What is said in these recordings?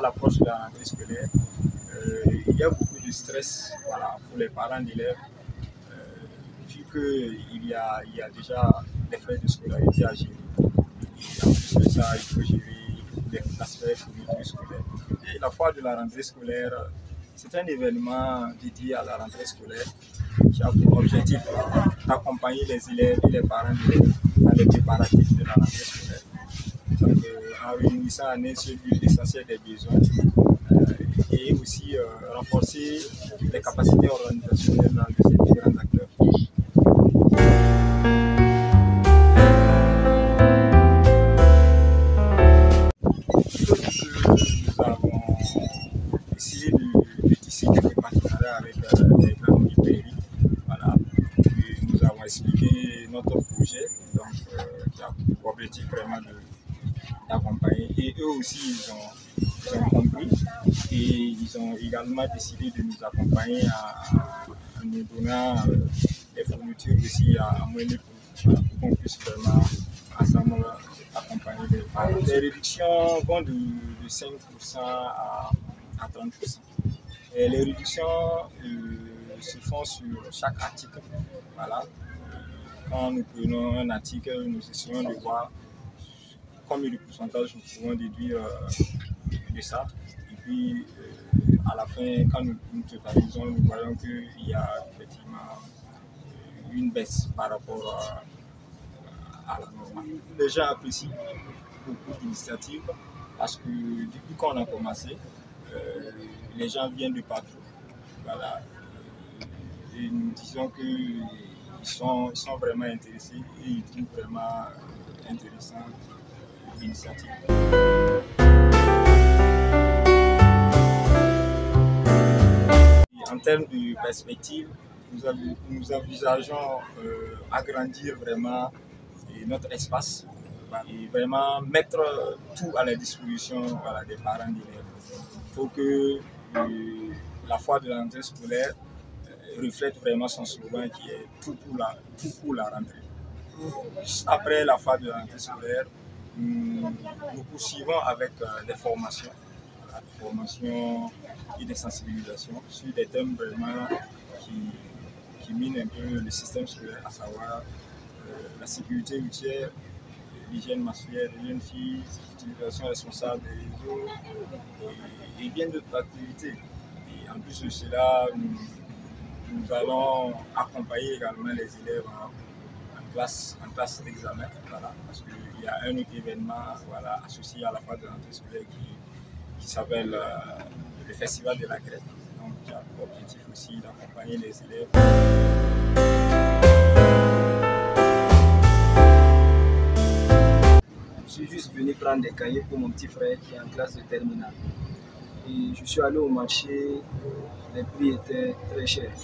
l'approche de la rentrée scolaire, il y a beaucoup de stress voilà, pour les parents d'élèves, vu qu'il y a déjà les frais de scolarité à gérer. Et en plus de ça, il faut gérer l'aspect fourniture scolaire. Et la foire de la rentrée scolaire, c'est un événement dédié à la rentrée scolaire qui a pour objectif d'accompagner les élèves et les parents d'élèves dans les préparatifs de la rentrée scolaire. Donc, en réunissant en un seul lieu l'essentiel des besoins et aussi renforcer les capacités organisationnelles de ces différents acteurs. Nous avons essayé de tisser quelques partenariats avec les grands librairies. Voilà. Et nous avons expliqué notre projet, donc, qui a pour objectif vraiment d'accompagner. Et eux aussi, ils ont compris et ils ont également décidé de nous accompagner en nous donnant des fournitures aussi à moindre coût pour qu'on puisse vraiment ensemble accompagner les parents. Les réductions vont de 5% à 30%. Et les réductions se font sur chaque article. Voilà. Quand nous prenons un article, nous essayons de voir combien de pourcentage nous pouvons déduire de ça. Et puis, à la fin, quand nous totalisons, nous voyons qu'il y a effectivement une baisse par rapport à la normale. Les gens apprécient beaucoup d'initiatives parce que depuis qu'on a commencé, les gens viennent de partout. Voilà. Et nous disons qu'ils sont vraiment intéressés et ils trouvent vraiment intéressant l'initiative. En termes de perspective, nous envisageons agrandir vraiment notre espace et vraiment mettre tout à la disposition voilà, des parents d'élèves. Il faut que la foire de la rentrée scolaire reflète vraiment son slogan qui est tout pour la rentrée. Juste après la foire de la rentrée scolaire, nous poursuivons avec des formations et des sensibilisations sur des thèmes vraiment qui minent un peu le système scolaire, à savoir la sécurité routière, l'hygiène menstruelle des jeunes filles, l'utilisation responsable des réseaux et bien d'autres activités. Et en plus de cela, nous allons accompagner également les élèves en classe d'examen, voilà, parce qu'il y a un autre événement voilà, associé à la phase de rentrée scolaire qui s'appelle le Festival de la Grève. Donc, il y a pour objectif aussi d'accompagner les élèves. Je suis juste venu prendre des cahiers pour mon petit frère qui est en classe de terminale. Et je suis allé au marché, les prix étaient très chers.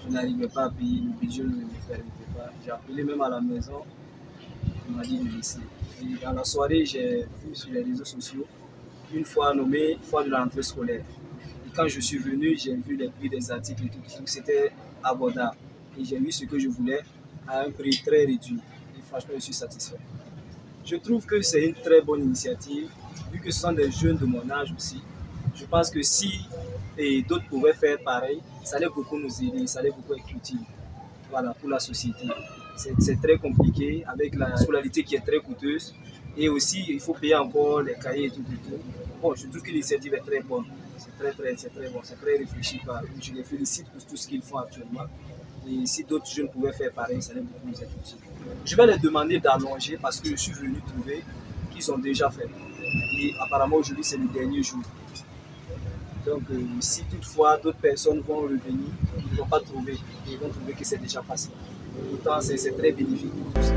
Je n'arrivais pas à payer, le budget ne me permettait pas. J'ai appelé même à la maison, on m'a dit de laisser. Et dans la soirée, j'ai vu sur les réseaux sociaux une fois nommée foire de la rentrée scolaire. Et quand je suis venu, j'ai vu les prix des articles et tout, c'était abordable. Et j'ai eu ce que je voulais à un prix très réduit. Et franchement, je suis satisfait. Je trouve que c'est une très bonne initiative, vu que ce sont des jeunes de mon âge aussi. Je pense que si d'autres pouvaient faire pareil, ça allait beaucoup nous aider, ça allait beaucoup être utile voilà, pour la société. C'est très compliqué avec la scolarité qui est très coûteuse et aussi il faut payer encore les cahiers et tout. Bon, je trouve que l'initiative est très bonne, c'est très bon, c'est très réfléchi par eux. Je les félicite pour tout ce qu'ils font actuellement. Et si d'autres jeunes pouvaient faire pareil, ça allait beaucoup nous être utile. Je vais les demander d'allonger parce que je suis venu trouver qu'ils ont déjà fait. Et apparemment aujourd'hui c'est le dernier jour. Donc si toutefois d'autres personnes vont revenir, ils ne vont pas trouver. Ils vont trouver que c'est déjà passé. Pourtant c'est très bénéfique pour tous.